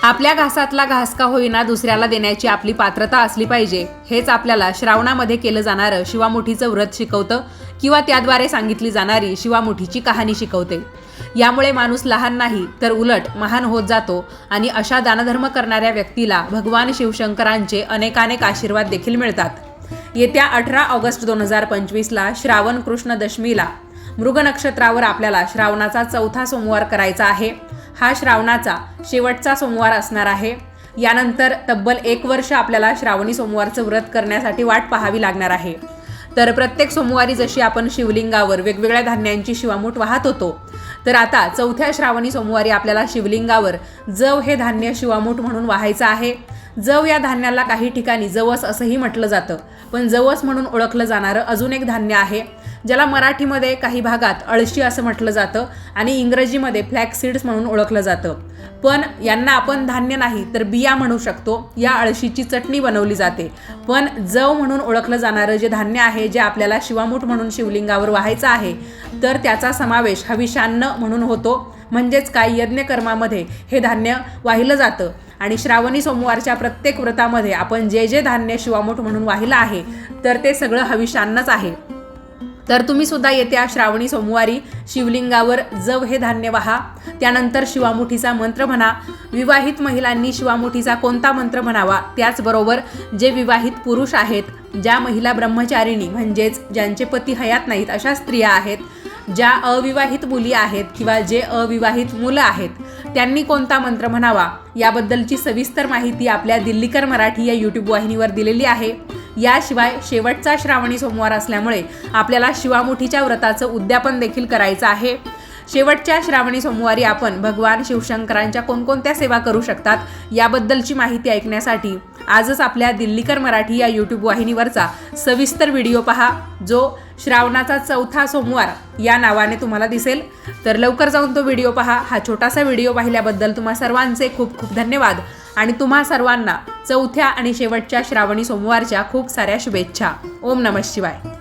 आपल्या घासातला घास का होईना दुसऱ्याला देण्याची आपली पात्रता असली पाहिजे, हेच आपल्याला श्रावणामध्ये केलं जाणारं शिवामुठीचं व्रत शिकवतं किंवा त्याद्वारे सांगितली जाणारी शिवामुठीची कहाणी शिकवते। यामुळे माणूस लहान नाही तर उलट महान होत जातो आणि अशा दानधर्म करणाऱ्या व्यक्तीला भगवान शिवशंकरांचे अनेकानेक आशीर्वाद देखील मिळतात। येत्या 18 ऑगस्ट 2025ला श्रावण कृष्ण दशमीला मृग नक्षत्रावर आपल्याला श्रावणाचा चौथा सोमवार करायचा आहे। हा श्रावणाचा शेवटचा सोमवार असणार आहे। यानंतर तब्बल 1 वर्ष आपल्याला श्रावणी सोमवारचं व्रत करण्यासाठी वाट पाहावी लागणार आहे। तर प्रत्येक सोमवारी जशी आपण शिवलिंगावर वेगवेगळ्या धान्यांची शिवामूठ वाहत होतो, तर आता चौथ्या श्रावणी सोमवारी आपल्याला शिवलिंगावर जव हे धान्य शिवामूठ म्हणून वाहायचं आहे। जव या धान्याला काही ठिकाणी जवस असंही म्हटलं जातं, पण जवस म्हणून ओळखलं जाणारं अजून एक धान्य आहे ज्याला मराठीमध्ये काही भागात अळशी असं म्हटलं जातं आणि इंग्रजीमध्ये फ्लॅक्स सीड्स म्हणून ओळखलं जातं। पण यांना आपण धान्य नाही तर बिया म्हणू शकतो। या अळशीची चटणी बनवली जाते। पण जव म्हणून ओळखलं जाणारं जे धान्य आहे जे आपल्याला शिवामूठ म्हणून शिवलिंगावर वाहायचं आहे, तर त्याचा समावेश हविषान्न म्हणून होतो। म्हणजेच काय, यज्ञकर्मामध्ये हे धान्य वाहिलं जातं आणि श्रावणी सोमवारच्या प्रत्येक व्रतामध्ये आपण जे जे धान्य शिवामूठ म्हणून वाहिलं आहे तर ते सगळं हविषान्नच आहे। तर तुम्ही सुद्धा येत्या श्रावणी सोमवारी शिवलिंगावर जव हे धान्य वाहा, त्यानंतर शिवामुठीचा मंत्र म्हणा। विवाहित महिलांनी शिवामुठीचा कोणता मंत्र म्हणावा, त्याचबरोबर जे विवाहित पुरुष आहेत, ज्या महिला ब्रह्मचारिणी म्हणजेच ज्यांचे पती हयात नाहीत अशा स्त्रिया आहेत, ज्या अविवाहित मुली आहेत किंवा जे अविवाहित मुलं आहेत, त्यांनी कोणता मंत्र म्हणावा याबद्दलची सविस्तर माहिती आपल्या दिल्लीकर मराठी या यूट्यूब वाहिनीवर दिलेली आहे। याशिवाय शेवटचा श्रावणी सोमवार असल्यामुळे आपल्याला शिवामुठीच्या व्रताचं उद्यापन देखील करायचं आहे। शेवटच्या श्रावणी सोमवारी आपण भगवान शिवशंकरांच्या कोणकोणत्या सेवा करू शकतात याबद्दलची माहिती ऐकण्यासाठी आजच आपल्या दिल्लीकर मराठी या यूट्यूब वाहिनीवरचा सविस्तर व्हिडिओ पहा, जो श्रावणाचा चौथा सोमवार या नावाने तुम्हाला दिसेल। तर लवकर जाऊन तो व्हिडिओ पहा। हा छोटासा व्हिडिओ पाहिल्याबद्दल तुम्हा सर्वांचे खूप खूप धन्यवाद आणि तुम्हा सर्वांना चौथ्या आणि शेवटच्या श्रावणी सोमवारच्या खूप साऱ्या शुभेच्छा। ओम नमः शिवाय।